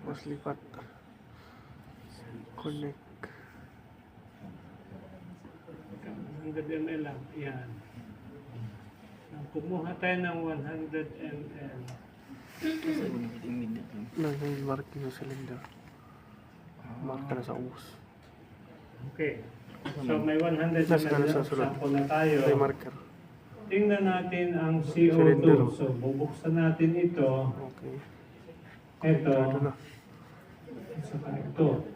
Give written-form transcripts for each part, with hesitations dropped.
Tapos lipat. Connect. 100 ml lang. Yan. Kumuha tayo ng 100 ml. Naging marking yung cylinder. Mark na sa ubos. Okay. So may 100 Nasa ml sa sulod. sample na tayo. May marker. Tingnan natin ang CO2. Cylinder. So bubuksan natin ito. Okay. Ito. Ito na. Saka ito.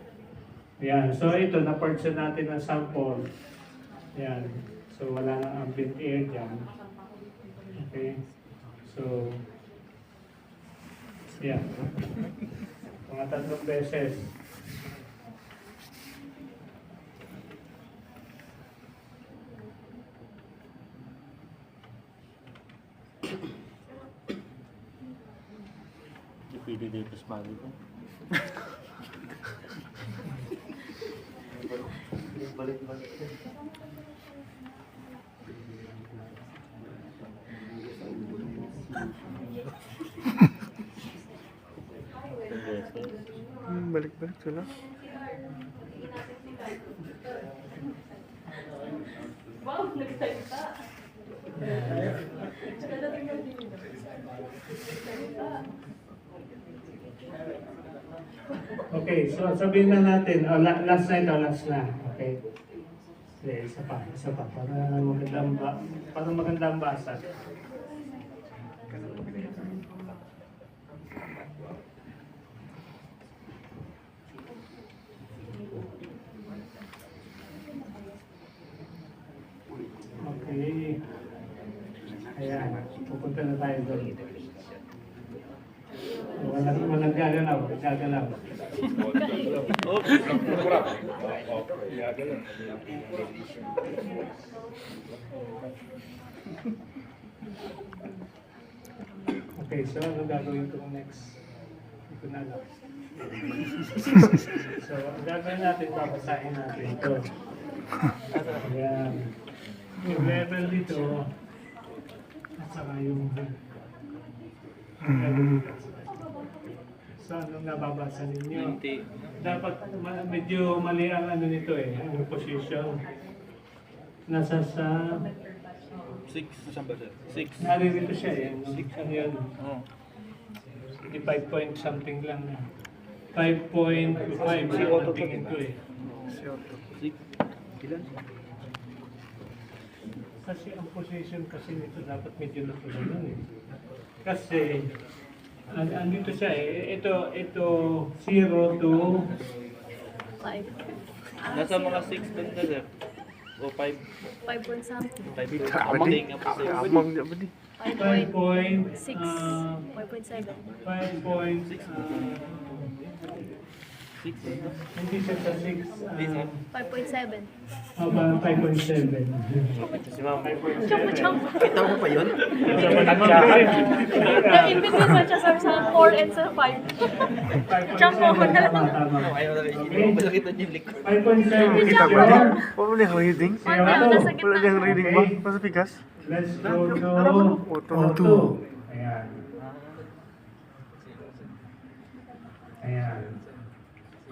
Ayan. So ito, na-purge natin ang sample. Ayan. So wala nang ambient air dyan. Okay. So, ayan. Mga 3 beses. Pwede dito sa bali ko. Balik-balik. Balik-balik sila. Wow, nagsalita. Okay, so sabihin na natin, last na ito, last na. Okay. Okay, isa pa. Para magandang basa. Okay. Ayan, pupunta na tayo doon. Walang gagalaw. Okay, so ano gagawin ko next? Hindi ko na alam. So, ang gagawin natin, babasahin natin ito. Ayan. Yung level dito, at saka yung so, anong nababasa ninyo? Dapat medyo mali ang ano nito ang position. Nasa sa 6. Saan ba sir? 6. naririto siya ano yun? Oo. Di 5 point something lang na. 5.5 na ang tingin ko Si Otto. 6. Ilan? Kasi ang position kasi nito dapat medyo napunan Kasi andito siya ito 0 to 5. Nasa mga 6 din na sir. O 5. 5 point something. 5. Amang niya ba di? 5.6. 5.7 hindi siya sa 6 5.7. parang 5.7 Si ma'am. Chumpa. Kita mo pa yun? Na-in-between mo siya sa 4 and sa 5. Chumpa mo na lang. Ayaw na rin. Hindi mo nakita yung likod. 5.7 Kita ba di? Wala na yung reading? Wala, nasa gitna. Wala na yung reading ba? Nasa bigas? Let's go to Auto. Ayan. Ayan.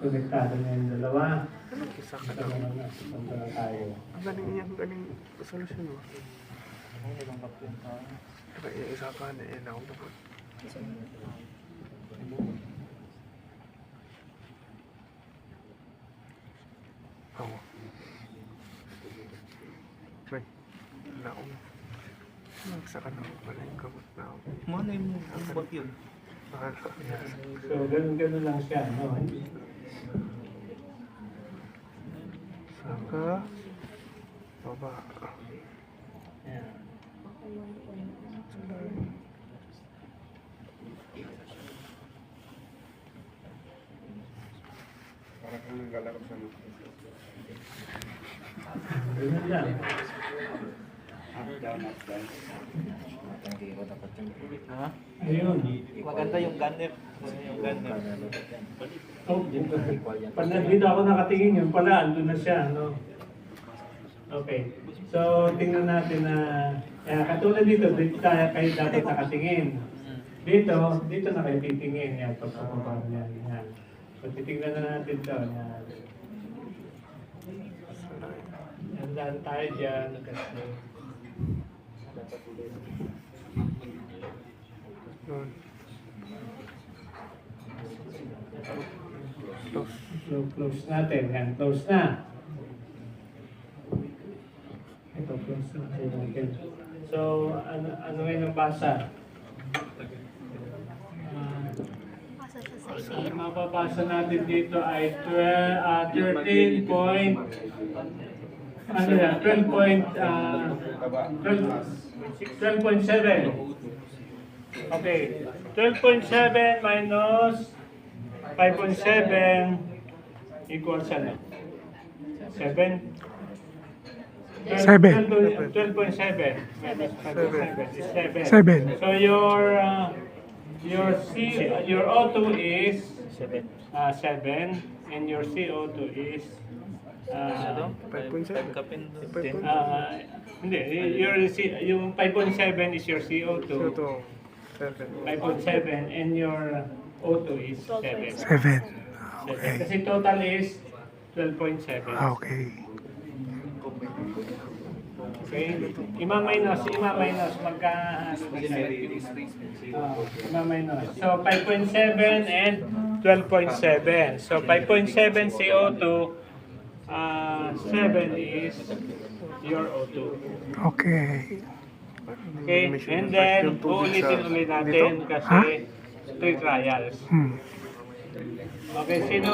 Konektado na yung dalawa. Isa ka Ito daw. na punta na tayo. Ang galing solution mo. Kaya isa pa na ako dapat. Ako. May. Naong. Nagsaka na ako pala yung gamot na ako. Mana yung bot yun? So, ganun lang siya, no? Saka. Baba. Ayan. Ganun lang. Ha? Ayun. Maganda yung gunner. Yung gunner. Oh, pag dito ako nakatingin yun pala, andun na siya, no? Okay. So, tingnan natin na, katulad dito tayo kayo dapat nakatingin. Dito na kayo titingin. Yan, pagpapababa niya. Yan. So, titignan na natin ito. Yan. Handaan tayo dyan. Kasi, Yun. Close. close natin. Yan, close na. Ito, close na natin. So, ano ngayon ang basa? Pasa siya sa Ang mababasa natin dito ay 13 point, ano yan, 12.7. Okay, 12.7 minus 5.7 equals ano? 7? 12.7 minus 5.7 is 7. 7. So your O2 is 7 and your CO2 is 5.7. Kapin. hindi, yung 5.7 is your CO2. So, ito. 7. 5.7 and your O2 is 7. 7. Okay. Kasi total is 12.7. Okay. Okay? Ima-minus, magka... ima-minus. So, 5.7 and 12.7. So, 5.7 CO2, 7 is your O2. Okay. Okay? And then, uulitin ulit natin kasi 3 trials. Hmm. Okay, sino